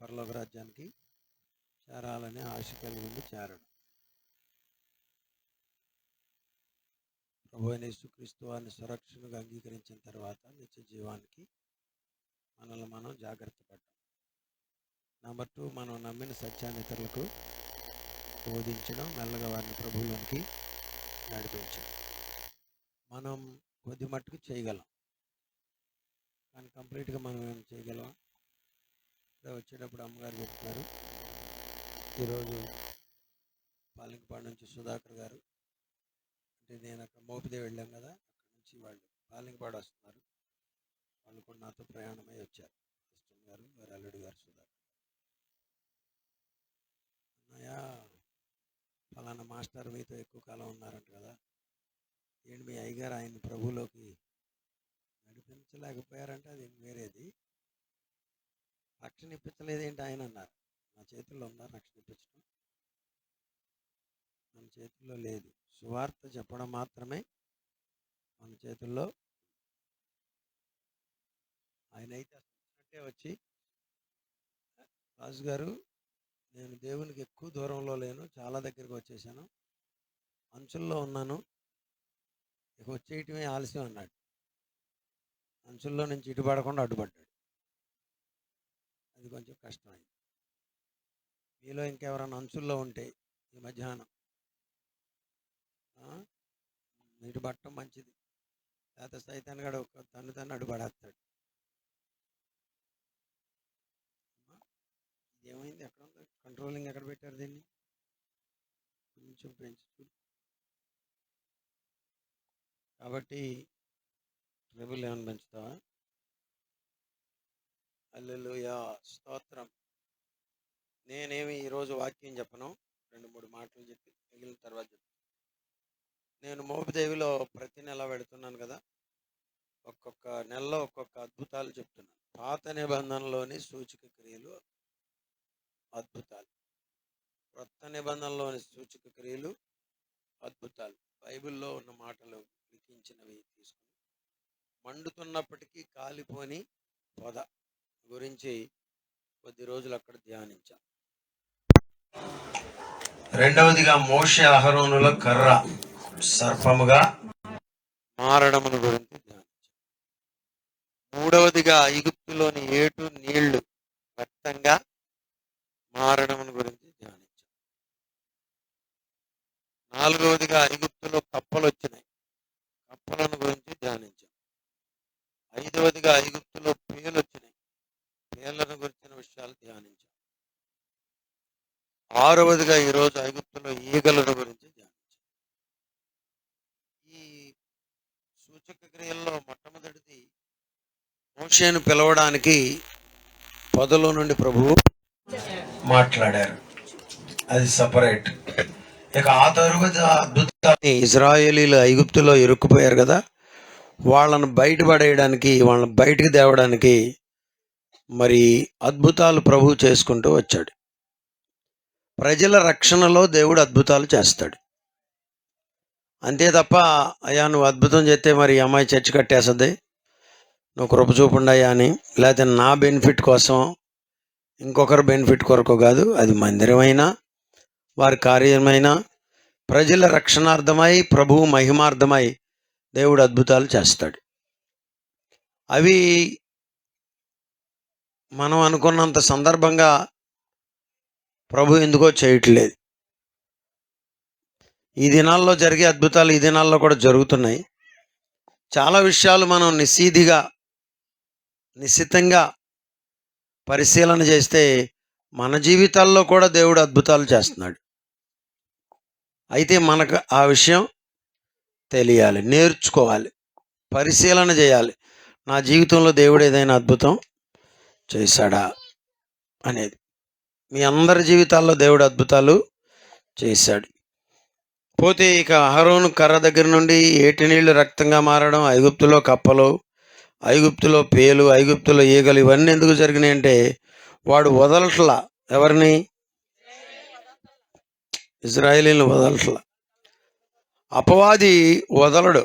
పరలోక రాజ్యానికి చేరాలనే ఆశ కలిగి ఉండి చేరడం. ప్రభువైన యేసుక్రీస్తు వారిని సురక్షణగా అంగీకరించిన తర్వాత నిత్య జీవానికి మనల్ని మనం జాగ్రత్త పడ్డాం. నెంబర్ 2, మనం నమ్మిన సత్యాన్ని ఇతరులకు బోధించడం, మెల్లగా వారిని ప్రభువులోనికి నడిపించడం. మనం కొద్ది మట్టుకు చేయగలం, కానీ కంప్లీట్గా మనం ఏం చేయగలం? వచ్చేటప్పుడు అమ్మగారు చెప్తున్నారు, ఈరోజు పాలింకపాడు నుంచి సుధాకర్ గారు, అంటే నేను అక్కడ మోపిదే వెళ్ళాం కదా, అక్కడ నుంచి వాళ్ళు పాలింకపాడు వస్తున్నారు. వాళ్ళు కూడా నాతో ప్రయాణమై వచ్చారు. కృష్ణ గారు, వారి అల్లుడి గారు సుధాకర్. అన్నయ్య, ఫలానా మాస్టర్ మీతో ఎక్కువ కాలం ఉన్నారంట కదా, ఏంటి మీ అయ్యగారు ఆయన్ని ప్రభువులోకి నడిపించలేకపోయారంటే అది వేరేది, రక్షణ ఇప్పించలేదేంటి ఆయన అన్నారు. నా చేతుల్లో ఉందా రక్షణ ఇప్పించడం? మన చేతుల్లో లేదు. సువార్త చెప్పడం మాత్రమే మన చేతుల్లో. ఆయన అయితే వచ్చినట్టే వచ్చి, రాజు గారు, నేను దేవునికి ఎక్కువ దూరంలో లేను, చాలా దగ్గరికి వచ్చేసాను, అంచుల్లో ఉన్నాను, ఇక వచ్చేయటమే ఆలస్యం అన్నాడు. అంచుల్లో నుంచి ఇటు పడకుండా అడ్డుపడ్డాడు. అది కొంచెం కష్టమైంది. మీలో ఇంకెవరైనా అంచుల్లో ఉంటే ఈ మధ్యాహ్నం ఇటు పట్టడం మంచిది, లేకపోతే సైతాన్ గడు తను అడ్డుపడేస్తాడు. ఏమైంది? ఎక్కడ ఉంది కంట్రోలింగ్? ఎక్కడ పెట్టారు దీన్ని? కొంచెం పెంచు. కాబట్టి ట్రిబుల్ ఏమైనా పెంచుతావా? హల్లెలూయా, స్తోత్రం. నేనేమి ఈరోజు వాక్యం చెప్పను, 2-3 మాటలు చెప్పి మిగిలిన తర్వాత చెప్తాను. నేను మోపిదేవిలో ప్రతి నెల పెడుతున్నాను కదా, ఒక్కొక్క నెలలో ఒక్కొక్క అద్భుతాలు చెప్తున్నాను. పాత నిబంధనలోని సూచక క్రియలు అద్భుతాలు, కొత్త నిబంధనలోని సూచక క్రియలు అద్భుతాలు, బైబిల్లో ఉన్న మాటలు లిఖించినవి తీసుకుని మండుతున్నప్పటికీ కాలిపోని పొద గురించి కొద్ది రోజులు అక్కడ ధ్యానించాం. రెండవదిగా మోషే అహరోనుల కర్ర సర్పముగా మారడమును గురించి ధ్యానించాం. మూడవదిగా ఐగుప్తులోని ఏటు నీళ్లు రక్తంగా మారడమును గురించి ధ్యానించాం. నాలుగవదిగా ఐగుప్తులో కప్పలు వచ్చినాయి, కప్పలను గురించి ధ్యానించాం. ఐదవదిగా ఐగుప్తులో పేలు వచ్చినాయి, పేర్లను గురించిన విషయాలు ధ్యానించాం. ఆరవదిగా ఈరోజు ఐగుప్తులో ఈగలను గురించి ధ్యానించాం. ఈ సూచక క్రియల్లో మొట్టమొదటిది మోషేను పిలవడానికి పొదలో నుండి ప్రభువు మాట్లాడారు, అది సపరేట్. ఇక ఆ తరువాత అద్భుతాన్ని, ఇజ్రాయేలీలు ఐగుప్తులో ఇరుక్కుపోయారు కదా, వాళ్ళను బయటపడేయడానికి, వాళ్ళని బయటికి తేవడానికి మరి అద్భుతాలు ప్రభు చేసుకుంటూ వచ్చాడు. ప్రజల రక్షణలో దేవుడు అద్భుతాలు చేస్తాడు. అంతే తప్ప, అయ్యా నువ్వు అద్భుతం చేస్తే మరి ఈ అమ్మాయి చర్చి కట్టేస్తుంది, నువ్వు కృప చూపుండయ్యా అని, లేకపోతే నా బెనిఫిట్ కోసం, ఇంకొకరు బెనిఫిట్ కొరకు కాదు. అది మందిరమైనా, వారి కార్యమైనా, ప్రజల రక్షణార్థమై, ప్రభువు మహిమార్థమై దేవుడు అద్భుతాలు చేస్తాడు. అవి మనం అనుకున్నంత సందర్భంగా ప్రభు ఎందుకో చేయట్లేదు. ఈ దినాల్లో జరిగే అద్భుతాలు ఈ దినాల్లో కూడా జరుగుతున్నాయి. చాలా విషయాలు మనం నిశ్చితంగా పరిశీలన చేస్తే మన జీవితాల్లో కూడా దేవుడు అద్భుతాలు చేస్తున్నాడు. అయితే మనకు ఆ విషయం తెలియాలి, నేర్చుకోవాలి, పరిశీలన చేయాలి. నా జీవితంలో దేవుడు ఏదైనా అద్భుతం చేశాడా అనేది. మీ అందరి జీవితాల్లో దేవుడు అద్భుతాలు చేశాడు. పోతే ఇక అహరోను కర్ర దగ్గర నుండి ఏటి నీళ్లు రక్తంగా మారడం, ఐగుప్తులో కప్పలు, ఐగుప్తులో పేలు, ఐగుప్తులో ఈగలు, ఇవన్నీ ఎందుకు జరిగినాయి అంటే వాడు వదలట్లా. ఎవరిని? ఇజ్రాయేలీని వదలట్లా. అపవాది వదలడు.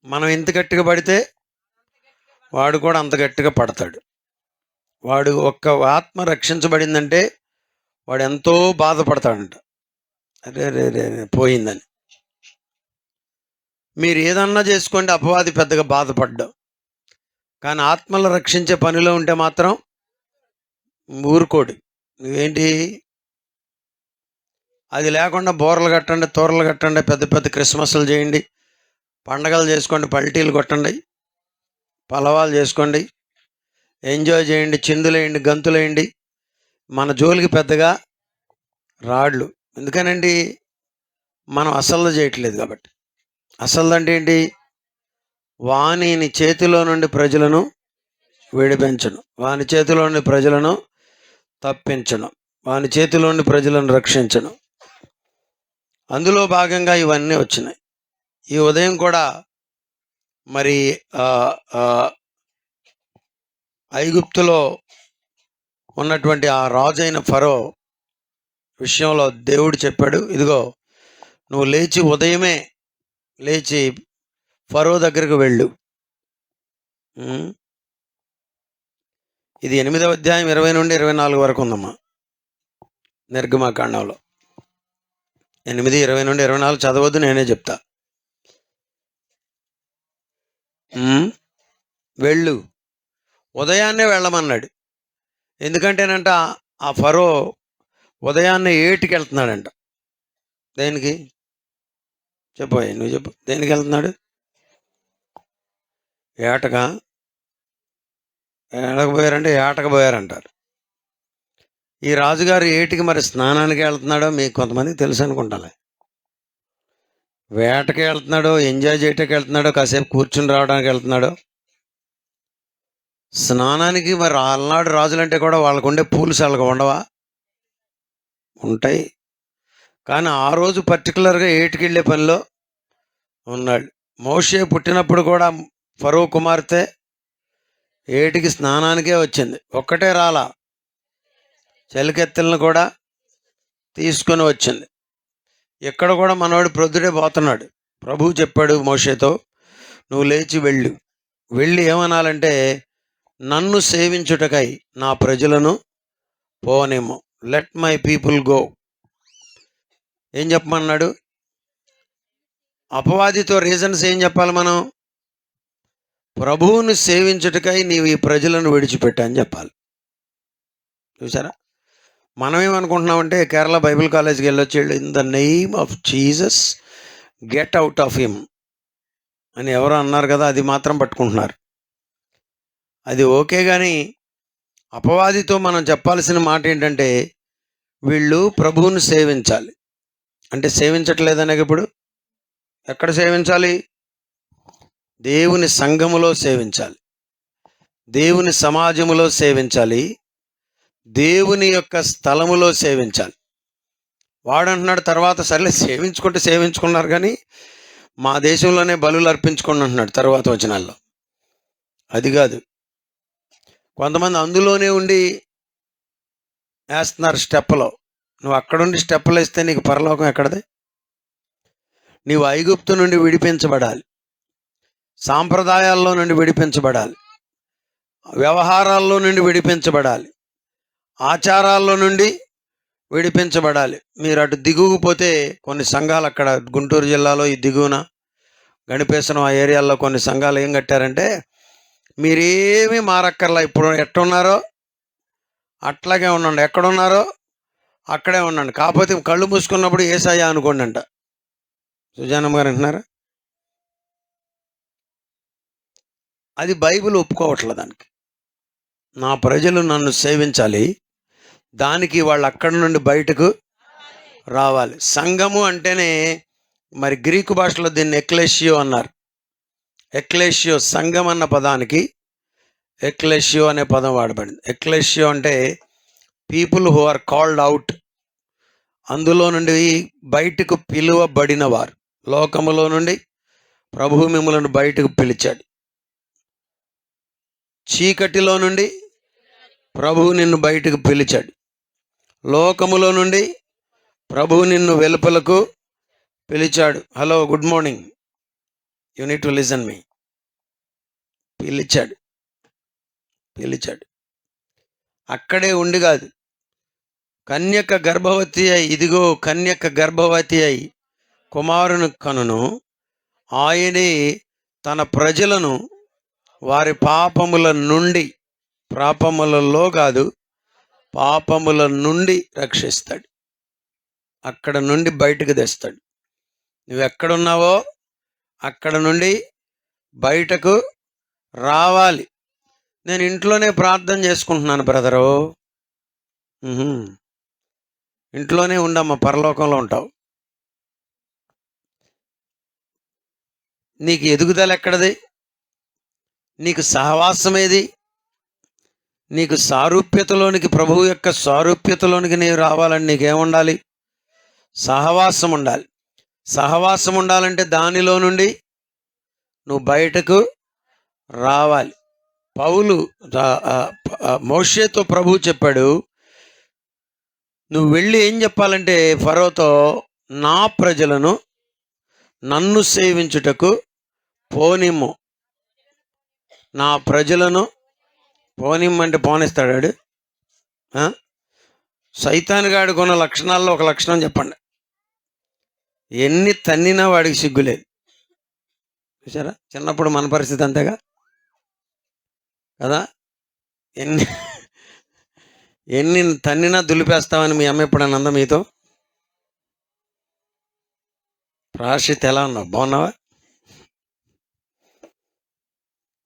మనం ఎంత గట్టిగా పడితే వాడు కూడా అంత గట్టిగా పడతాడు. వాడు ఒక్క ఆత్మ రక్షించబడిందంటే వాడు ఎంతో బాధపడతాడంట. అరే రే రే రే పోయిందని. మీరు ఏదన్నా చేసుకోండి, అపవాది పెద్దగా బాధపడ్డావు. కానీ ఆత్మలు రక్షించే పనిలో ఉంటే మాత్రం ఊరుకోడు. నువ్వేంటి అది లేకుండా బోర్లు కట్టండి, తోరలు కట్టండి, పెద్ద పెద్ద క్రిస్మస్లు చేయండి, పండగలు చేసుకోండి, పల్టీలు కొట్టండి, పలవాలు చేసుకోండి, ఎంజాయ్ చేయండి, చిందులేయండి, గంతులేయండి, మన జోలికి పెద్దగా రాళ్ళు. ఎందుకనండి? మనం అసలు చేయట్లేదు కాబట్టి. అసలు అంటే ఏంటి? వాని చేతిలో నుండి ప్రజలను విడిపించను, వాని చేతిలో నుండి ప్రజలను తప్పించను, వాని చేతిలో నుండి ప్రజలను రక్షించను. అందులో భాగంగా ఇవన్నీ వచ్చినాయి. ఈ ఉదయం కూడా మరి ఐగుప్తులో ఉన్నటువంటి ఆ రాజైన ఫరో విషయంలో దేవుడు చెప్పాడు, ఇదిగో నువ్వు లేచి ఉదయమే లేచి ఫరో దగ్గరకు వెళ్ళు. ఇది 8వ అధ్యాయం 20 నుండి 24 వరకు ఉందమ్మా నిర్గమకాండంలో. 8, 20 నుండి 24 చదవద్దు, నేనే చెప్తా. వెళ్ళు, ఉదయాన్నే వెళ్ళమన్నాడు. ఎందుకంటేనంట ఆ ఫరో ఉదయాన్నే ఏటికి వెళ్తున్నాడంట. దేనికి చెప్పోయ్, నువ్వు చెప్పు. దేనికి వెళ్తున్నాడు? ఏటగా ఏడకపోయారంటే ఏటకపోయారంటారు. ఈ రాజుగారు ఏటికి మరి స్నానానికి వెళ్తున్నాడో మీకు కొంతమందికి తెలుసు అనుకుంటాలే. వేటకి వెళ్తున్నాడో, ఎంజాయ్ చేయటానికి వెళ్తున్నాడో, కాసేపు కూర్చుని రావడానికి వెళ్తున్నాడో, స్నానానికి మరి అలనాడు రాజులంటే కూడా వాళ్ళకు ఉండే పూల్స్ వాళ్ళకు ఉండవా? ఉంటాయి. కానీ ఆ రోజు పర్టికులర్గా ఏటికి వెళ్ళే పనిలో ఉన్నాడు. మోషే పుట్టినప్పుడు కూడా ఫరో కుమార్తె ఏటికి స్నానానికే వచ్చింది, ఒక్కటే రాలా, చలికెత్తెలను కూడా తీసుకొని వచ్చింది. ఇక్కడ కూడా మనవాడు ప్రొద్దుడే పోతున్నాడు. ప్రభువు చెప్పాడు మోషేతో, నువ్వు లేచి వెళ్ళి ఏమనాలంటే, నన్ను సేవించుటకై నా ప్రజలను పోనేమో, లెట్ మై పీపుల్ గో. ఏం చెప్పమన్నాడు? అపవాదితో రీజన్స్ ఏం చెప్పాలి మనం? ప్రభువుని సేవించుటకై నీవు ఈ ప్రజలను విడిచిపెట్టని చెప్పాలి. చూసారా? మనమేమనుకుంటున్నామంటే కేరళ బైబిల్ కాలేజ్కి వెళ్ళొచ్చి in the name of Jesus get out of him అని ఎవరో అన్నారు కదా, అది మాత్రం పట్టుకుంటున్నారు. అది ఓకే, కానీ అపవాదితో మనం చెప్పాల్సిన మాట ఏంటంటే, వీళ్ళు ప్రభువుని సేవించాలి. అంటే సేవించట్లేదనే ఇప్పుడు ఎక్కడ సేవించాలి? దేవుని సంఘములో సేవించాలి, దేవుని సమాజములో సేవించాలి, దేవుని యొక్క స్థలములో సేవించాలి. వాడంటున్నాడు తర్వాత, సరేలే సేవించుకున్నారు కానీ మా దేశంలోనే బలులు అర్పించుకోండి అంటున్నాడు తర్వాత వచనాల్లో. అది కాదు, కొంతమంది అందులోనే ఉండి వేస్తున్నారు స్టెప్పులో. నువ్వు అక్కడుండి స్టెప్పులు వేస్తే నీకు పరలోకం ఎక్కడది? నీవు ఐగుప్తు నుండి విడిపించబడాలి, సాంప్రదాయాల్లో నుండి విడిపించబడాలి, వ్యవహారాల్లో నుండి విడిపించబడాలి, ఆచారాల్లో నుండి విడిపించబడాలి. మీరు అటు దిగువకు పోతే కొన్ని సంఘాలు, అక్కడ గుంటూరు జిల్లాలో ఈ దిగువన గణపేశ్వరం ఆ ఏరియాల్లో కొన్ని సంఘాలు ఏం కట్టారంటే, మీరేమీ మారక్కర్లా, ఇప్పుడు ఎట్టున్నారో అట్లాగే ఉండండి, ఎక్కడున్నారో అక్కడే ఉండండి, కాకపోతే కళ్ళు మూసుకున్నప్పుడు యేసయ్య అనుకోండి అంట. సుజానమ్మ గారు అంటున్నారా? అది బైబిల్ ఒప్పుకోవట్లేదు. దానికి నా ప్రజలు నన్ను సేవించాలి, దానికి వాళ్ళు అక్కడి నుండి బయటకు రావాలి. సంఘము అంటేనే మరి గ్రీకు భాషలో దీన్ని ఎక్లేషియో అన్నారు. ఎక్లేషియో, సంఘం అన్న పదానికి ఎక్లేషియో అనే పదం వాడబడింది. ఎక్లేషియో అంటే people who are called out, అందులో నుండి బయటకు పిలువబడిన వారు. లోకములో నుండి ప్రభువు మిమ్మల్ని బయటకు పిలిచాడు, చీకటిలో నుండి ప్రభువు నిన్ను బయటకు పిలిచాడు, లోకములో నుండి ప్రభువు నిన్ను వెలుపలకు పిలిచాడు. Hello, good morning, you need to listen me. పిలిచాడు. అక్కడే ఉండి కాదు, కన్యక గర్భవతి అయి, ఇదిగో కన్యక గర్భవతి అయి కుమారుని కనును, ఆయనే తన ప్రజలను వారి పాపముల నుండి, పాపములలో కాదు పాపముల నుండి రక్షిస్తాడు. అక్కడ నుండి బయటకు తెస్తాడు. నువ్వెక్కడున్నావో అక్కడ నుండి బయటకు రావాలి. నేను ఇంట్లోనే ప్రార్థన చేసుకుంటున్నాను బ్రదరు. ఇంట్లోనే ఉండమ్మా, పరలోకంలో ఉంటావు. నీకు ఎదుగుదల ఎక్కడది? నీకు సహవాసం ఏది? నీకు సారూప్యతలోనికి, ప్రభువు యొక్క సారూప్యతలోనికి నీవు రావాలని నీకేముండాలి? సహవాసం ఉండాలి. సహవాసం ఉండాలంటే దానిలో నుండి నువ్వు బయటకు రావాలి. పౌలు మోషేతో ప్రభువు చెప్పాడు, నువ్వు వెళ్ళి ఏం చెప్పాలంటే ఫరోతో, నా ప్రజలను నన్ను సేవించుటకు పోనిమ్ము. నా ప్రజలను పోనిమ్మంటే పోనిస్తాడు. సైతానుగాడు కొన్న లక్షణాల్లో ఒక లక్షణం చెప్పండి. ఎన్ని తన్నినా వాడికి సిగ్గులేదు. చూసారా, చిన్నప్పుడు మన పరిస్థితి అంతేగా కదా. ఎన్ని తన్నినా దులిపేస్తామని మీ అమ్మ ఎప్పుడన్నా అందా మీతో? ప్రాశ్చిత్ ఎలా ఉన్నావు, బాగున్నావా?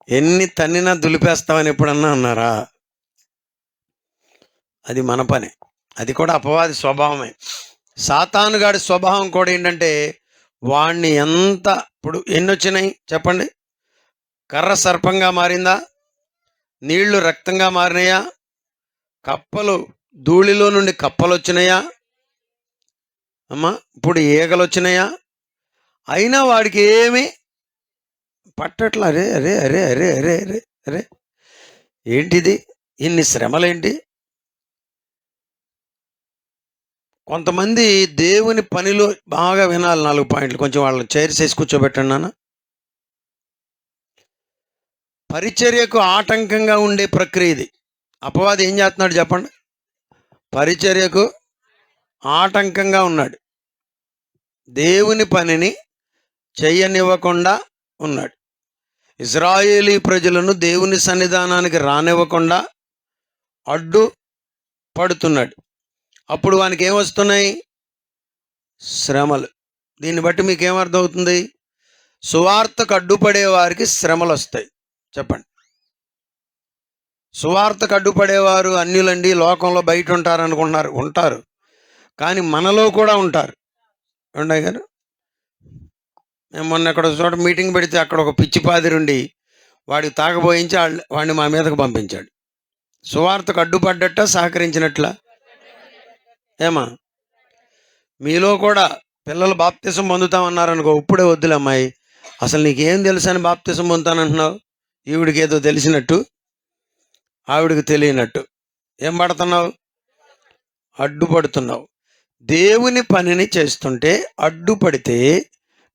ఎన్ని తన్నినా దులిపేస్తామని ఎప్పుడన్నా అన్నారా? అది మన పనే. అది కూడా అపవాది స్వభావమే. సాతానుగాడి స్వభావం కూడా ఏంటంటే, వాణ్ణి ఎంత, ఇప్పుడు ఎన్ని వచ్చినాయి చెప్పండి? కర్ర సర్పంగా మారిందా? నీళ్లు రక్తంగా మారినాయా? కప్పలు, ధూళిలో నుండి కప్పలు వచ్చినాయా అమ్మా? ఇప్పుడు ఈగలు వచ్చినాయా? అయినా వాడికి ఏమీ పట్టట్లా. అరే అరే అరే అరే అరే అరే అరే ఏంటిది, ఇన్ని శ్రమలేంటి? కొంతమంది దేవుని పనిలో బాగా వినాలి. 4 పాయింట్లు కొంచెం వాళ్ళని చైర్స్ వేసి కూర్చోబెట్టండి నాన్న. పరిచర్యకు ఆటంకంగా ఉండే ప్రక్రియ ఇది. అపవాది ఏం చేస్తున్నాడు చెప్పండి? పరిచర్యకు ఆటంకంగా ఉన్నాడు. దేవుని పనిని చెయ్యనివ్వకుండా ఉన్నాడు. ఇశ్రాయేలీ ప్రజలను దేవుని సన్నిధానానికి రానివ్వకుండా అడ్డు పడుతున్నాడు. అప్పుడు వానికి ఏమొస్తున్నాయి? శ్రమలు. దీన్ని బట్టి మీకు ఏమర్థమవుతుంది? సువార్తకు అడ్డుపడే వారికి శ్రమలు వస్తాయి. చెప్పండి. సువార్తకు అడ్డుపడేవారు అన్యులండి, లోకంలో బయట ఉంటారు అనుకుంటున్నారు. ఉంటారు, కానీ మనలో కూడా ఉంటారు. ఉండయి గారు, మేము మొన్న ఎక్కడ చోట మీటింగ్ పెడితే అక్కడ ఒక పిచ్చి పాదిరుండి వాడికి తాగబోయించి వాడిని మా మీదకు పంపించాడు. సువార్తకు అడ్డుపడ్డట్ట, సహకరించినట్ల? ఏమా, మీలో కూడా పిల్లలు బాప్తిసం పొందుతామన్నారనుకో, ఇప్పుడే వద్దులే అమ్మాయి, అసలు నీకేం తెలుసు అని బాప్తిసం పొందుతానంటున్నావు? ఈవిడికి ఏదో తెలిసినట్టు, ఆవిడికి తెలియనట్టు ఏం పడుతున్నావు? అడ్డుపడుతున్నావు. దేవుని పనిని చేస్తుంటే అడ్డుపడితే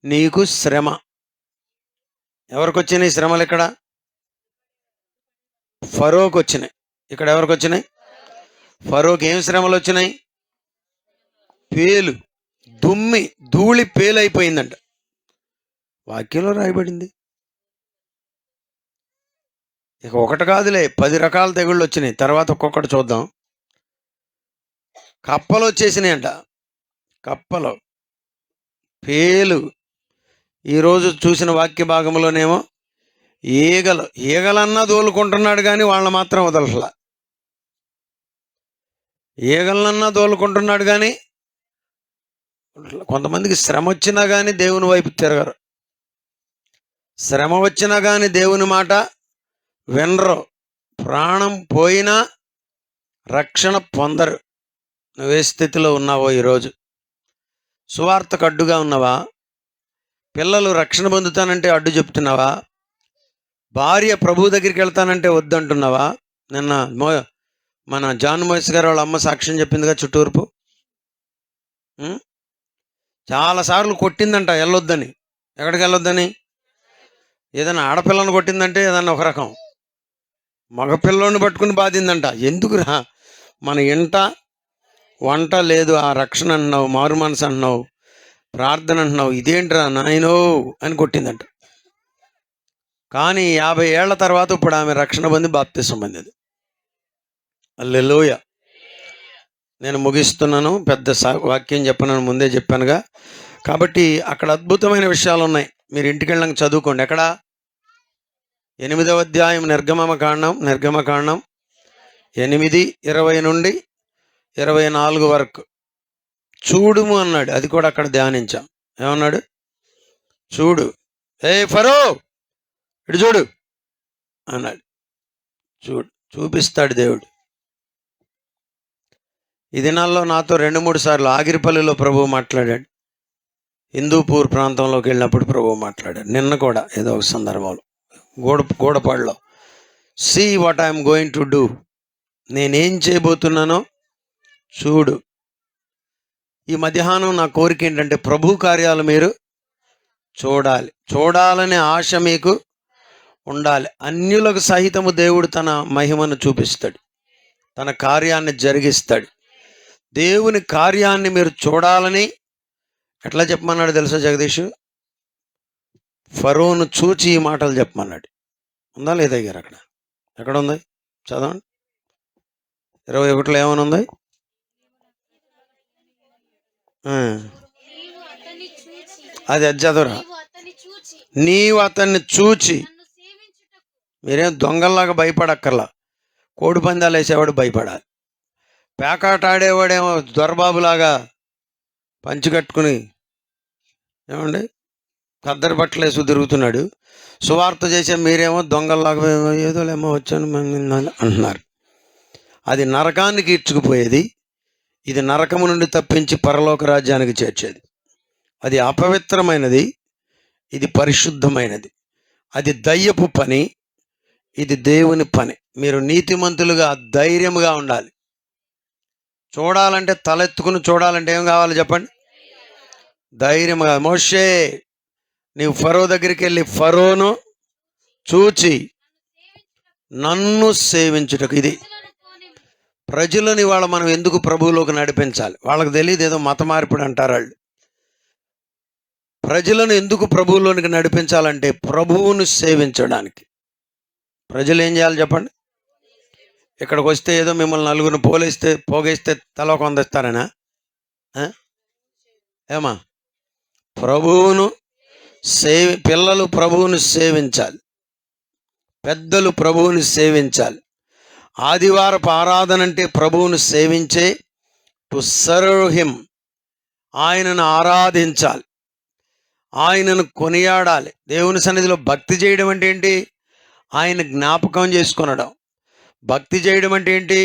నీకు శ్రమ. ఎవరికి వచ్చినాయి శ్రమలు? ఇక్కడ ఫరోకి వచ్చినాయి. ఇక్కడ ఎవరికి వచ్చినాయి? ఫరోకి ఏం శ్రమలు వచ్చినాయి? పేలు, దుమ్మి, ధూళి పేలైపోయిందంట. వాక్యంలో రాయబడింది. ఇక ఒకటి కాదులే, 10 రకాల తెగుళ్ళు వచ్చినాయి. తర్వాత ఒక్కొక్కటి చూద్దాం. కప్పలు వచ్చేసినాయంట. కప్పలు, పేలు. ఈరోజు చూసిన వాక్య భాగంలోనేమో ఈగలు. ఈగలన్నా దోలుకుంటున్నాడు కానీ వాళ్ళని మాత్రం వదలట్లా. ఈగలన్నా దోలుకుంటున్నాడు కానీ కొంతమందికి శ్రమ వచ్చినా కానీ దేవుని వైపు తిరగరు. శ్రమ వచ్చినా కానీ దేవుని మాట వినరు. ప్రాణం పోయినా రక్షణ పొందరు. నువ్వే స్థితిలో ఉన్నావో ఈరోజు? సువార్తకు అడ్డుగా ఉన్నావా? పిల్లలు రక్షణ పొందుతానంటే అడ్డు చెప్తున్నావా? భార్య ప్రభు దగ్గరికి వెళ్తానంటే వద్దంటున్నావా? నిన్న మన జాన్ మోయిస్ గారు వాళ్ళ అమ్మ సాక్ష్యం చెప్పిందిగా చుట్టూర్పు. చాలాసార్లు కొట్టిందంట వెళ్ళొద్దని. ఎక్కడికి వెళ్ళొద్దని? ఏదైనా ఆడపిల్లను కొట్టిందంటే ఏదన్నా ఒక రకం, మగపిల్లోని పట్టుకుని బాధిందంట. ఎందుకురా, మన ఇంట వంట లేదు, ఆ రక్షణ అంటున్నావు, మారు మనసు అంటున్నావు, ప్రార్థన అంటున్నావు, ఇదేంట్రా నాయనో అని కొట్టిందంట. కానీ 50 ఏళ్ల తర్వాత ఇప్పుడు ఆమె రక్షణ పొంది బాప్తిసం పొందింది. హల్లెలూయ. నేను ముగిస్తున్నాను, పెద్ద వాక్యం చెప్పనని ముందే చెప్పానుగా. కాబట్టి అక్కడ అద్భుతమైన విషయాలు ఉన్నాయి, మీరు ఇంటికి వెళ్ళాక చదువుకోండి. ఎక్కడ 8వ అధ్యాయం నిర్గమకాండం 8:20 నుండి 24 వరకు చూడుము అన్నాడు. అది కూడా అక్కడ ధ్యానించాం. ఏమన్నాడు? చూడు, ఏ ఫరో ఇటు చూడు అన్నాడు. చూపిస్తాడు దేవుడు. ఈ దినాల్లో నాతో 2-3 సార్లు ఆగిరిపల్లిలో ప్రభువు మాట్లాడాడు, హిందూపూర్ ప్రాంతంలోకి వెళ్ళినప్పుడు ప్రభువు మాట్లాడాడు. నిన్న కూడా ఏదో ఒక సందర్భంలో గూడపాడులో, see what I'm going to do, నేనేం చేయబోతున్నానో చూడు. ఈ మధ్యాహ్నం నా కోరిక ఏంటంటే ప్రభు కార్యాలు మీరు చూడాలనే ఆశ మీకు ఉండాలి. అన్యులకు సహితము దేవుడు తన మహిమను చూపిస్తాడు, తన కార్యాన్ని జరిగిస్తాడు. దేవుని కార్యాన్ని మీరు చూడాలని ఎట్లా చెప్పమన్నాడు తెలుసా జగదీష్? ఫరోను చూచి ఈ మాటలు చెప్పమన్నాడు. ఉందా లేదా గారు? అక్కడ ఎక్కడ ఉంది? చదవండి. 21లో ఏమని ఉంది? అది చదవరా. నీవు అతన్ని చూచి, మీరేం దొంగల్లాగా భయపడక్కర్లా. కోడి పందాలు వేసేవాడు భయపడాలి. పేకాట ఆడేవాడేమో దొరబాబులాగా పంచి కట్టుకుని ఏమండి కద్దరి బట్టలు వేసు తిరుగుతున్నాడు. సువార్త చేసే మీరేమో దొంగల్లాగా ఏదోలేమో వచ్చాను అంటున్నారు. అది నరకానికి ఈడ్చుకుపోయేది, ఇది నరకము నుండి తప్పించి పరలోక రాజ్యానికి చేర్చేది. అది అపవిత్రమైనది, ఇది పరిశుద్ధమైనది. అది దయ్యపు పని, ఇది దేవుని పని. మీరు నీతిమంతులుగా ధైర్యంగా ఉండాలి. చూడాలంటే తలెత్తుకుని చూడాలంటే ఏం కావాలి చెప్పండి? ధైర్యంగా. మోషే, నీవు ఫరో దగ్గరికి వెళ్ళి ఫరోను చూచి నన్ను సేవించుటకు. ఇది ప్రజలని వాళ్ళ మనం ఎందుకు ప్రభువులోకి నడిపించాలి? వాళ్ళకి తెలియదు, ఏదో మత మార్పిడి అంటారు వాళ్ళు. ప్రజలను ఎందుకు ప్రభువులోనికి నడిపించాలంటే ప్రభువును సేవించడానికి. ప్రజలు ఏం చేయాలి చెప్పండి? ఇక్కడికి వస్తే ఏదో మిమ్మల్ని నలుగురిని పోగేస్తే తల కొందిస్తారనా? ఏమా? ప్రభువును పిల్లలు ప్రభువును సేవించాలి, పెద్దలు ప్రభువుని సేవించాలి. ఆదివారపు ఆరాధన అంటే ప్రభువును సేవించే, టు సర్వ్ హిమ్, ఆయనను ఆరాధించాలి, ఆయనను కొనియాడాలి. దేవుని సన్నిధిలో భక్తి చేయడం అంటే ఏంటి? ఆయన జ్ఞాపకం చేసుకొనడం. భక్తి చేయడం అంటే ఏంటి?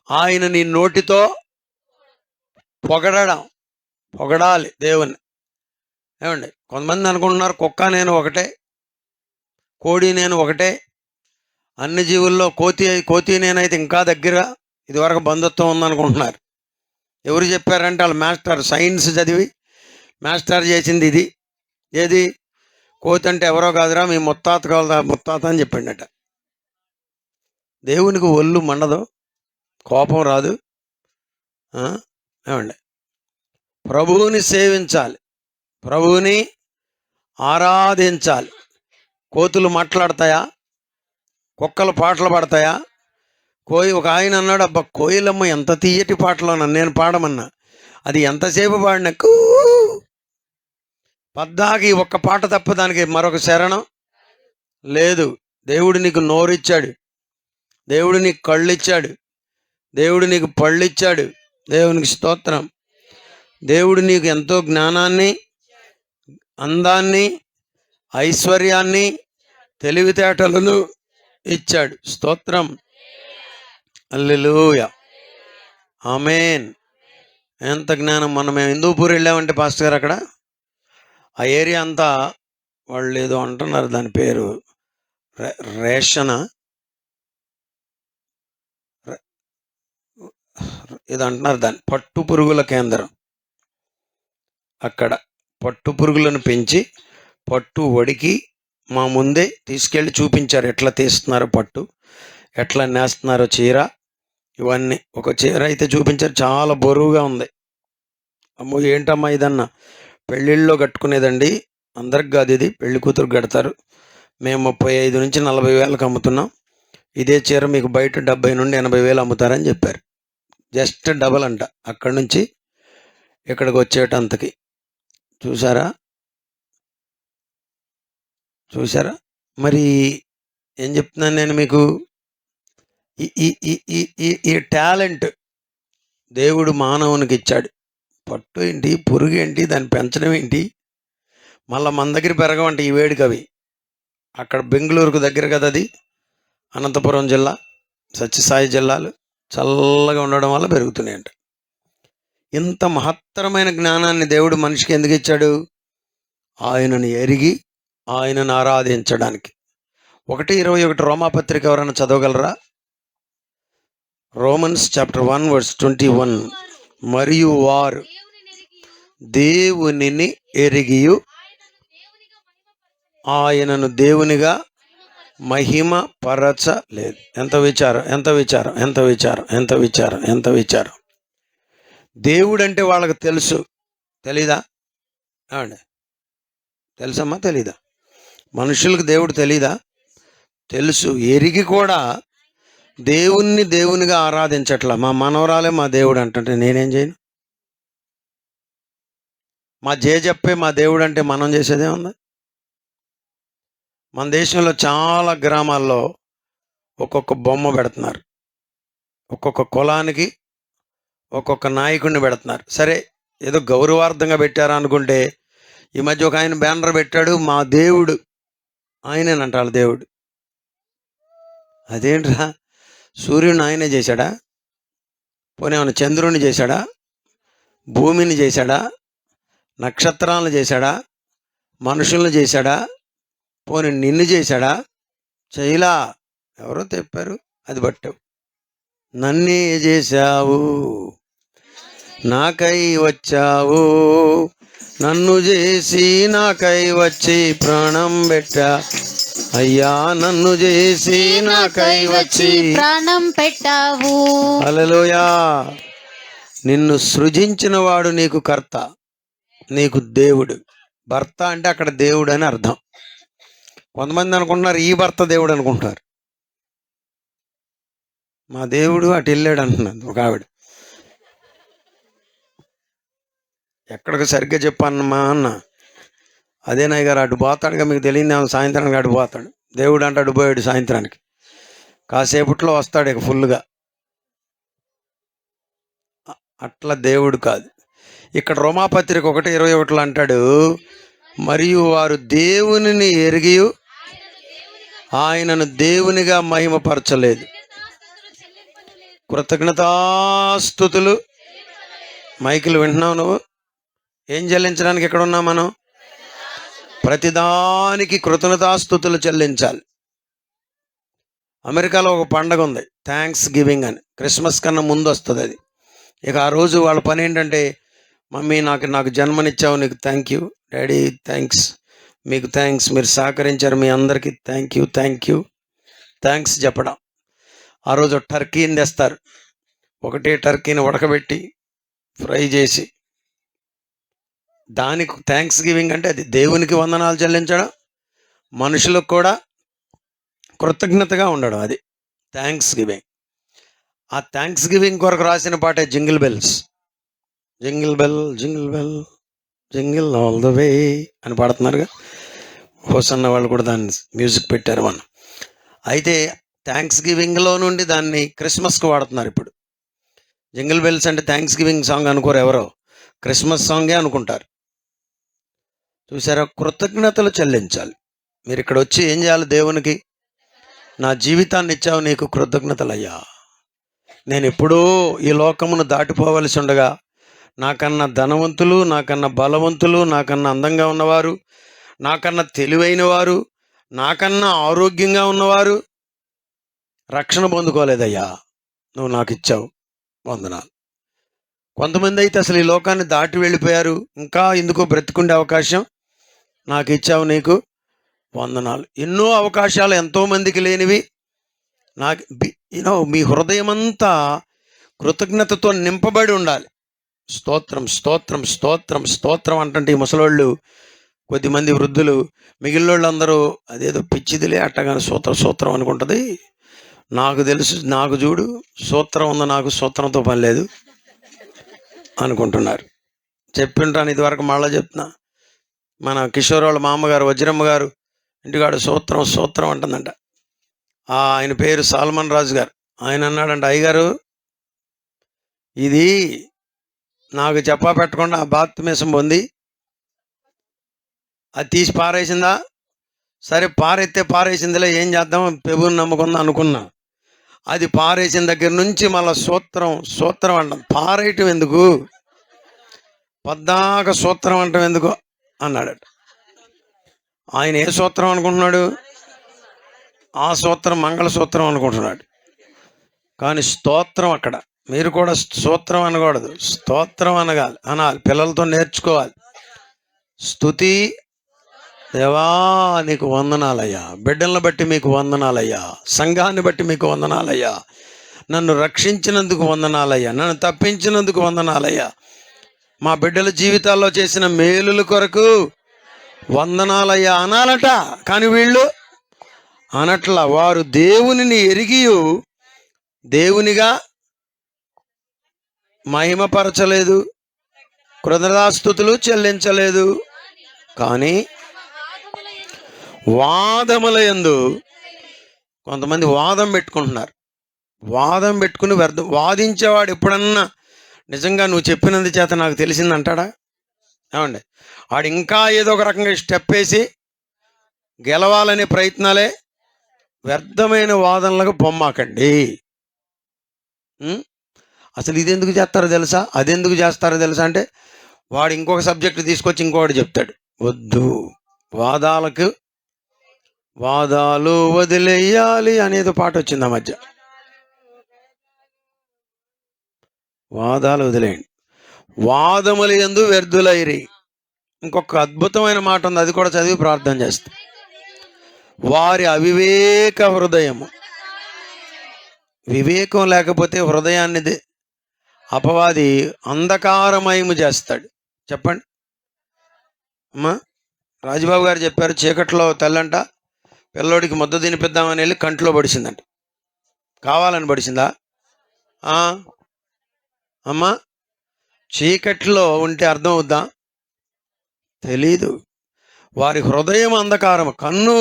ఆయన నీ నోటితో పొగడాలి దేవుని. ఏమండి, కొంతమంది అనుకుంటున్నారు కుక్క నేను ఒకటే, కోడి నేను ఒకటే, అన్ని జీవుల్లో కోతి నేనైతే ఇంకా దగ్గర, ఇదివరకు బంధుత్వం ఉందనుకుంటున్నారు. ఎవరు చెప్పారంటే వాళ్ళు మాస్టర్, సైన్స్ చదివి మాస్టర్ చేసింది ఇది. ఏది? కోతి అంటే ఎవరో కాదురా, మీ ముత్తాత అని చెప్పిండట. దేవునికి ఒళ్ళు మండదు, కోపం రాదు. ఏమండి, ప్రభువుని సేవించాలి, ప్రభువుని ఆరాధించాలి. కోతులు మాట్లాడతాయా? కుక్కలు పాటలు పాడతాయా? ఒక ఆయన అన్నాడు, అబ్బా కోయిలమ్మ ఎంత తీయటి పాటలు అన్నా, నేను పాడమన్నా. అది ఎంతసేపు పాడిన పద్దాకి ఒక్క పాట తప్ప దానికి మరొక శరణం లేదు. దేవుడు నీకు నోరిచ్చాడు, దేవుడు నీకు కళ్ళు ఇచ్చాడు, దేవుడు నీకు పళ్ళు ఇచ్చాడు. దేవునికి స్తోత్రం. దేవుడు నీకు ఎంతో జ్ఞానాన్ని, అందాన్ని, ఐశ్వర్యాన్ని, తెలివితేటలను ఇచ్చాడు. స్తోత్రం. హల్లెలూయా, ఆమేన్. ఎంత జ్ఞానం. మేము హిందూపూర్ వెళ్ళామంటే పాస్టర్ గారు, అక్కడ ఆ ఏరియా అంతా వాళ్ళు ఏదో అంటున్నారు, దాని పేరు రేషనా ఇది అంటున్నారు, దాన్ని పట్టు పురుగుల కేంద్రం. అక్కడ పట్టు పురుగులను పెంచి పట్టు వడికి మా ముందే తీసుకెళ్ళి చూపించారు, ఎట్లా తీస్తున్నారు పట్టు, ఎట్లా నేస్తున్నారో చీర, ఇవన్నీ. ఒక చీర అయితే చూపించారు, చాలా బరువుగా ఉంది. అమ్మో ఏంటమ్మా ఇదన్నా, పెళ్ళిళ్ళలో కట్టుకునేదండి, అందరికి కాదు ఇది, పెళ్లి కూతురు కడతారు, మేము 35 నుంచి 40 వేలకు అమ్ముతున్నాం, ఇదే చీర మీకు బయట 70 నుండి 80 వేలు అమ్ముతారని చెప్పారు. జస్ట్ డబల్ అంట అక్కడి నుంచి ఇక్కడికి వచ్చేటంతకి. చూసారా చూసారా మరి ఏం చెప్తున్నాను నేను మీకు, ఈ ఈ ఈ ఈ ఈ ఈ టాలెంట్ దేవుడు మానవునికి ఇచ్చాడు. పట్టు ఏంటి, పురుగు ఏంటి, దాన్ని పెంచడం ఏంటి, మళ్ళీ మన దగ్గర పెరగవంట ఈ వేడికి అవి. అక్కడ బెంగళూరుకు దగ్గర కదా అది, అనంతపురం జిల్లా, సత్యసాయి జిల్లాలు చల్లగా ఉండడం వల్ల పెరుగుతున్నాయంట. ఇంత మహత్తరమైన జ్ఞానాన్ని దేవుడు మనిషికి ఎందుకు ఇచ్చాడు? ఆయనను ఎరిగి ఆయనను ఆరాధించడానికి. 1:21 రోమాపత్రిక ఎవరైనా చదవగలరా? Romans chapter 1 verse 21. మరియు వారు దేవునిని ఎరిగియు ఆయనను దేవునిగా మహిమ పరచలేదు. ఎంత విచారం, ఎంత విచారం, ఎంత విచారం, ఎంత విచారం, ఎంత విచారం. దేవుడు అంటే వాళ్ళకి తెలుసు, తెలీదా? ఏమండి, తెలుసమ్మా తెలీదా? మనుషులకు దేవుడు తెలీదా? తెలుసు. ఎరిగి కూడా దేవుణ్ణి దేవునిగా ఆరాధించట్లా. మా మనవరాలే మా దేవుడు అంటుంటే నేనేం చేయను? మా చెప్పే మా దేవుడు అంటే మనం చేసేదే ఉంది. మన దేశంలో చాలా గ్రామాల్లో ఒక్కొక్క బొమ్మ పెడుతున్నారు, ఒక్కొక్క కులానికి ఒక్కొక్క నాయకుడిని పెడుతున్నారు. సరే, ఏదో గౌరవార్థంగా పెట్టారా అనుకుంటే, ఈ మధ్య ఒక ఆయన బ్యానర్ పెట్టాడు, మా దేవుడు ఆయనేనంట వాళ్ళ దేవుడు. అదేంట్రా, సూర్యుని ఆయనే చేశాడా? పోనీ ఏమైనా చంద్రుని చేశాడా? భూమిని చేశాడా? నక్షత్రాలను చేశాడా? మనుషులను చేశాడా? పోనీ నిన్ను చేశాడా? చేయలా. ఎవరో చెప్పారు, అది పట్టావు. నన్నే చేశావు, నాకై వచ్చావు, నన్ను చేసి నాకై వచ్చి ప్రాణం పెట్టా అయ్యా, నన్ను చేసి నాకై వచ్చి ప్రాణం పెట్టావు. హల్లెలూయా. నిన్ను సృజించిన వాడు నీకు కర్త, నీకు దేవుడు. భర్త అంటే అక్కడ దేవుడు అని అర్థం. కొంతమంది అనుకుంటున్నారు ఈ భర్త దేవుడు అనుకుంటారు. మా దేవుడు అటు వెళ్ళాడు అంటున్నది ఒక ఆవిడ. ఎక్కడికి సరిగ్గా చెప్పన్నమ్మా అన్న, అదేనాయ్ గారు అటు పోతాడుగా, మీకు తెలియదు, సాయంత్రానికి అటు పోతాడు. దేవుడు అంటే అటు పోయాడు సాయంత్రానికి, కాసేపట్లో వస్తాడు ఇక ఫుల్గా. అట్లా దేవుడు కాదు. ఇక్కడ రోమాపత్రిక 1:21 అంటాడు, మరియు వారు దేవునిని ఎరిగి ఆయనను దేవునిగా మహిమపరచలేదు, కృతజ్ఞతాస్తుతులు. మైకులు వింటున్నావు నువ్వు? ఏం చెల్లించడానికి ఇక్కడ ఉన్నాం మనం? ప్రతిదానికి కృతజ్ఞతాస్తుతులు చెల్లించాలి. అమెరికాలో ఒక పండగ ఉంది, థ్యాంక్స్ గివింగ్ అని. క్రిస్మస్ కన్నా ముందు వస్తుంది అది. ఇక ఆ రోజు వాళ్ళ పని ఏంటంటే, మమ్మీ నాకు జన్మనిచ్చావు, నీకు థ్యాంక్ యూ, డాడీ థ్యాంక్స్, మీకు థ్యాంక్స్, మీరు సహకరించారు, మీ అందరికీ థ్యాంక్ యూ, థ్యాంక్స్ చెప్పడం. ఆ రోజు టర్కీని తెస్తారు, ఒకటే టర్కీని ఉడకబెట్టి ఫ్రై చేసి, దానికి థ్యాంక్స్ గివింగ్ అంటే అది దేవునికి వందనాలు చెల్లించడం, మనుషులకు కూడా కృతజ్ఞతగా ఉండడం, అది థ్యాంక్స్ గివింగ్. ఆ థ్యాంక్స్ గివింగ్ కొరకు రాసిన పాటే jingle bells. Jingle bell jingle bell jingle all the way అని పాడుతున్నారుగా. హోసన్న వాళ్ళు కూడా దాన్ని మ్యూజిక్ పెట్టారు మనం. అయితే థ్యాంక్స్ గివింగ్లో నుండి దాన్ని క్రిస్మస్కి వాడుతున్నారు ఇప్పుడు. జింగిల్ బెల్స్ అంటే థ్యాంక్స్ గివింగ్ సాంగ్ అనుకోరు ఎవరో, క్రిస్మస్ సాంగే అనుకుంటారు. చూసారా, కృతజ్ఞతలు చెల్లించాలి. మీరు ఇక్కడ వచ్చి ఏం చేయాలి? దేవునికి, నా జీవితాన్ని ఇచ్చావు, నీకు కృతజ్ఞతలయ్యా. నేను ఎప్పుడూ ఈ లోకమును దాటిపోవలసి ఉండగా, నాకన్నా ధనవంతులు, నాకన్నా బలవంతులు, నాకన్నా అందంగా ఉన్నవారు, నాకన్నా తెలివైన వారు, నాకన్నా ఆరోగ్యంగా ఉన్నవారు రక్షణ పొందుకోలేదయ్యా, నువ్వు నాకు ఇచ్చావు, వందనాలు. కొంతమంది అయితే అసలు ఈ లోకాన్ని దాటి వెళ్ళిపోయారు, ఇంకా ఎందుకో బ్రతికుండే అవకాశం నాకు ఇచ్చావు, నీకు వందనాలు. ఎన్నో అవకాశాలు ఎంతోమందికి లేనివి మీ హృదయమంతా కృతజ్ఞతతో నింపబడి ఉండాలి. స్తోత్రం స్తోత్రం స్తోత్రం స్తోత్రం అంటే ఈ ముసలోళ్ళు, కొద్దిమంది వృద్ధులు, మిగిలిన వాళ్ళందరూ అదేదో పిచ్చిదిలే అట్టగానే సూత్రం సూత్రం అనుకుంటుంది. నాకు తెలుసు, నాకు చూడు సూత్రం ఉంది, నాకు సూత్రంతో పని లేదు అనుకుంటున్నారు. చెప్పింటాను ఇదివరకు, మళ్ళీ చెప్తున్నా. మన కిషోర్ వాళ్ళ మామగారు వజ్రమ్మ గారు ఇంటికాడ సూత్రం సూత్రం అంటుందంట. ఆయన పేరు సాల్మన్ రాజు గారు. ఆయన అన్నాడంట, అయ్యగారు ఇది నాకు చెప్పా పెట్టకుండా ఆ బాత్ మీసం పొంది అది తీసి పారేసిందా, సరే పారెత్తే పారేసిందిలే, ఏం చేద్దాం, పెబుని నమ్ముకుందా అనుకున్నా. అది పారేసిన దగ్గర నుంచి మళ్ళీ సూత్రం సూత్రం అంటాం. పారేయటం ఎందుకు, పద్దాక సూత్రం అంటాం ఎందుకు అన్నాడట. ఆయన ఏ సూత్రం అనుకుంటున్నాడు? ఆ సూత్రం మంగళసూత్రం అనుకుంటున్నాడు. కానీ స్తోత్రం అక్కడ. మీరు కూడా సూత్రం అనకూడదు, స్తోత్రం అనాలి. పిల్లలతో నేర్చుకోవాలి. స్తుతి దేవా నీకు వందనాలయ్యా, బిడ్డలను బట్టి మీకు వందనాలయ్యా, సంఘాన్ని బట్టి మీకు వందనాలయ్యా, నన్ను రక్షించినందుకు వందనాలయ్యా, నన్ను తప్పించినందుకు వందనాలయ్యా, మా బిడ్డల జీవితాల్లో చేసిన మేలుల కొరకు వందనాలయ్యా అనాలట. కానీ వీళ్ళు అనట్లా. వారు దేవునిని ఎరిగి దేవునిగా మహిమపరచలేదు, కృతజ్ఞతాస్తుతులు చెల్లించలేదు. కానీ వాదముల యందు కొంతమంది వాదం పెట్టుకుంటున్నారు. వాదం పెట్టుకుని వాదించేవాడు ఎప్పుడన్నా నిజంగా నువ్వు చెప్పినందు చేత నాకు తెలిసింది అంటాడా? ఏమండి, వాడు ఇంకా ఏదో ఒక రకంగా స్టెప్ వేసి గెలవాలనే ప్రయత్నాలే. వ్యర్థమైన వాదనలకు బొమ్మాకండి. అసలు ఇది ఎందుకు చేస్తారో తెలుసా, అది ఎందుకు చేస్తారో తెలుసా అంటే వాడు ఇంకొక సబ్జెక్టు తీసుకొచ్చి ఇంకొకటి చెప్తాడు. వద్దు, వాదాలు వదిలేయాలి అనేది పాట వచ్చింది ఆ మధ్య. వాదాలు వదిలేయండి, వాదముల యందు వ్యర్థులైరి. ఇంకొక అద్భుతమైన మాట ఉంది, అది కూడా చదివి ప్రార్థన చేస్తా. వారి అవివేక హృదయము. వివేకం లేకపోతే హృదయాన్ని అపవాది అంధకారమయము చేస్తాడు. చెప్పండి అమ్మా. రాజుబాబు గారు చెప్పారు, చీకట్లో తల్లంట పిల్లోడికి ముద్ద తినిపిద్దామని వెళ్ళి కంట్లో పడిసిందంట. కావాలని పడిసిందా అమ్మా? చీకట్లో ఉంటే అర్థం అవుద్దా? తెలీదు. వారి హృదయం అంధకారం. కన్ను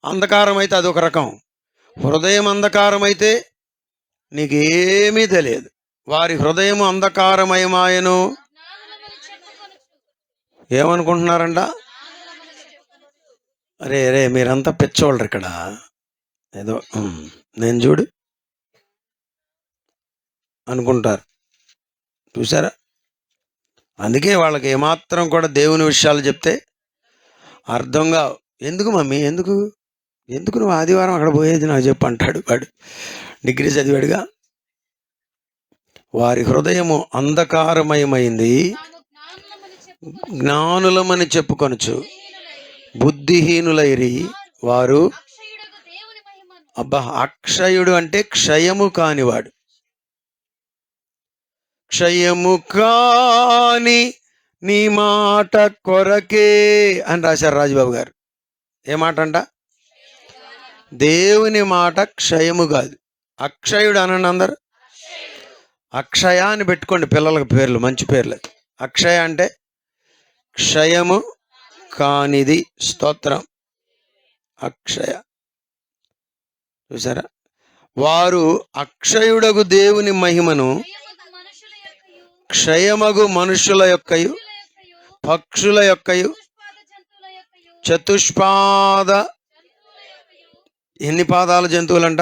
అంధకారం అయితే అదొక రకం, హృదయం అంధకారం అయితే నీకేమీ తెలియదు. వారి హృదయం అంధకారమయమాయను. ఏమనుకుంటున్నారంట? అరే మీరంతా పిచ్చోళ్ళరు ఇక్కడ, ఏదో నేను చూడు అనుకుంటారు. చూసారా? అందుకే వాళ్ళకి ఏమాత్రం కూడా దేవుని విషయాలు చెప్తే అర్థంగా, ఎందుకు మమ్మీ ఎందుకు నువ్వు ఆదివారం అక్కడ పోయేది నాకు చెప్పు అంటాడు వాడు, డిగ్రీ చదివాడుగా. వారి హృదయము అంధకారమయమైంది, జ్ఞానులమని చెప్పుకొనుచు బుద్ధిహీనులైరి. వారు అక్షయుడు అంటే క్షయము కానివాడు. క్షయము కాని నీ మాట కొరకే అని రాశారు రాజుబాబు గారు. ఏ మాట అంట? దేవుని మాట క్షయము కాదు, అక్షయుడు అనండి అందరు. అక్షయ అని పెట్టుకోండి పిల్లలకు పేర్లు, మంచి పేర్లు. అక్షయ అంటే క్షయము కానిది. స్తోత్రం. అక్షయ. చూసారా? వారు అక్షయుడగు దేవుని మహిమను క్షయమగు మనుషుల యొక్కయు పక్షుల యొక్కయు చతుష్పాద. ఎన్ని పాదాల జంతువులంట?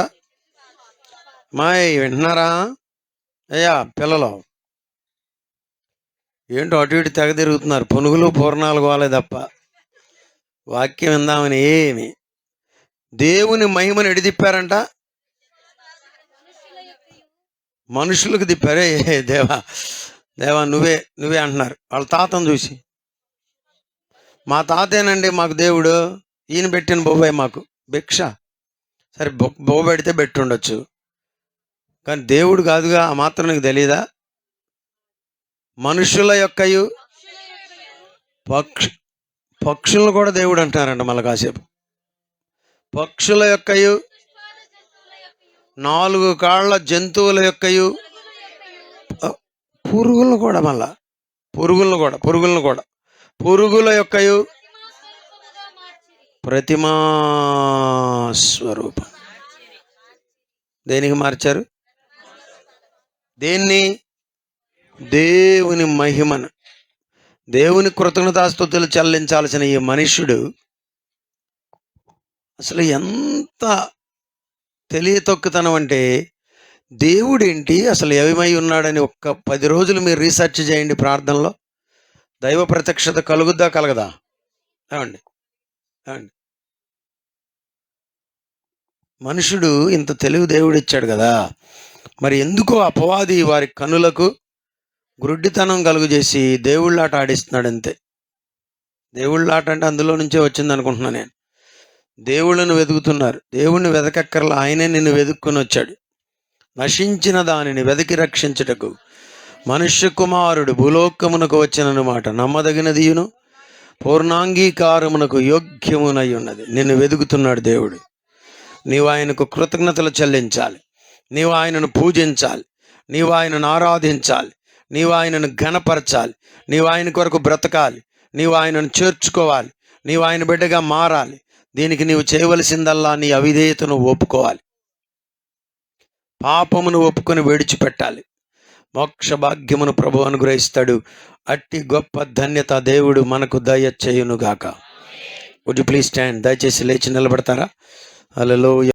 వింటున్నారా అయ్యా పిల్లలు? ఏంటో అటు ఇటు తెగ తిరుగుతున్నారు, పునుగులు పూర్ణాలు కాలే తప్ప వాక్యం విందామని. ఏమి దేవుని మహిమను ఎడిదిప్పారంట? మనుషులకు తిప్పారే. దేవా నువ్వే అంటున్నారు వాళ్ళ తాతను చూసి. మా తాతేనండి మాకు దేవుడు, ఈయన పెట్టిన బొబ్బాయి మాకు భిక్ష. సరే బొబ్బ పెడితే పెట్టి ఉండొచ్చు, కానీ దేవుడు కాదుగా. ఆ మాత్రం నీకు తెలియదా? మనుషుల యొక్కయు పక్షులను కూడా దేవుడు అంటున్నారంట మళ్ళీ కాసేపు. పక్షుల యొక్కయు 4 కాళ్ళ జంతువుల యొక్కయు పురుగులను కూడా మళ్ళా పురుగుల యొక్కయు ప్రతిమా స్వరూపం. దేనికి మార్చారు? దేన్ని? దేవుని మహిమను. దేవుని కృతజ్ఞతాస్తుతులు చెల్లించాల్సిన ఈ మనుష్యుడు అసలు ఎంత తెలియతొక్కుతనం అంటే, దేవుడేంటి అసలు ఏమై ఉన్నాడని ఒక్క 10 రోజులు మీరు రీసెర్చ్ చేయండి. ప్రార్థనలో దైవ ప్రత్యక్షత కలుగుద్దా కలగదా? ఏమండి? మనుషుడు ఇంత తెలివి దేవుడు ఇచ్చాడు కదా, మరి ఎందుకో అపవాది వారి కనులకు గ్రుడ్డితనం కలుగు చేసి దేవుళ్ళాట ఆడిస్తున్నాడు అంతే. దేవుళ్ళాట అంటే అందులో నుంచే వచ్చింది అనుకుంటున్నాను నేను. దేవుళ్ళను వెతుకుతున్నారు, దేవుణ్ణి వెతకక్కర్లా, ఆయనే నిన్ను వెతుక్కుని వచ్చాడు. నశించిన దానిని వెతికి రక్షించుటకు మనుష్య కుమారుడు భూలోకమునకు వచ్చినమాట నమ్మదగినదియును పూర్ణాంగీకారమునకు యోగ్యమునై ఉన్నది. నిన్ను వెతుకుతున్నాడు దేవుడు. నీవు ఆయనకు కృతజ్ఞతలు చెల్లించాలి, నీవు ఆయనను పూజించాలి, నీవు ఆయనను ఆరాధించాలి, నీవు ఆయనను ఘనపరచాలి, నీవు ఆయన కొరకు బ్రతకాలి, నీవు ఆయనను చేర్చుకోవాలి, నీవు ఆయన బిడ్డగా మారాలి. దీనికి నీవు చేయవలసిందల్లా నీ అవిధేయతను ఒప్పుకోవాలి, పాపమును ఒప్పుకొని విడిచిపెట్టాలి. మోక్ష భాగ్యమును ప్రభు అనుగ్రహిస్తాడు. అట్టి గొప్ప ధన్యత దేవుడు మనకు దయచేయునుగాక. Would you please stand? దయచేసి లేచి నిలబడతారా? హల్లెలూయా.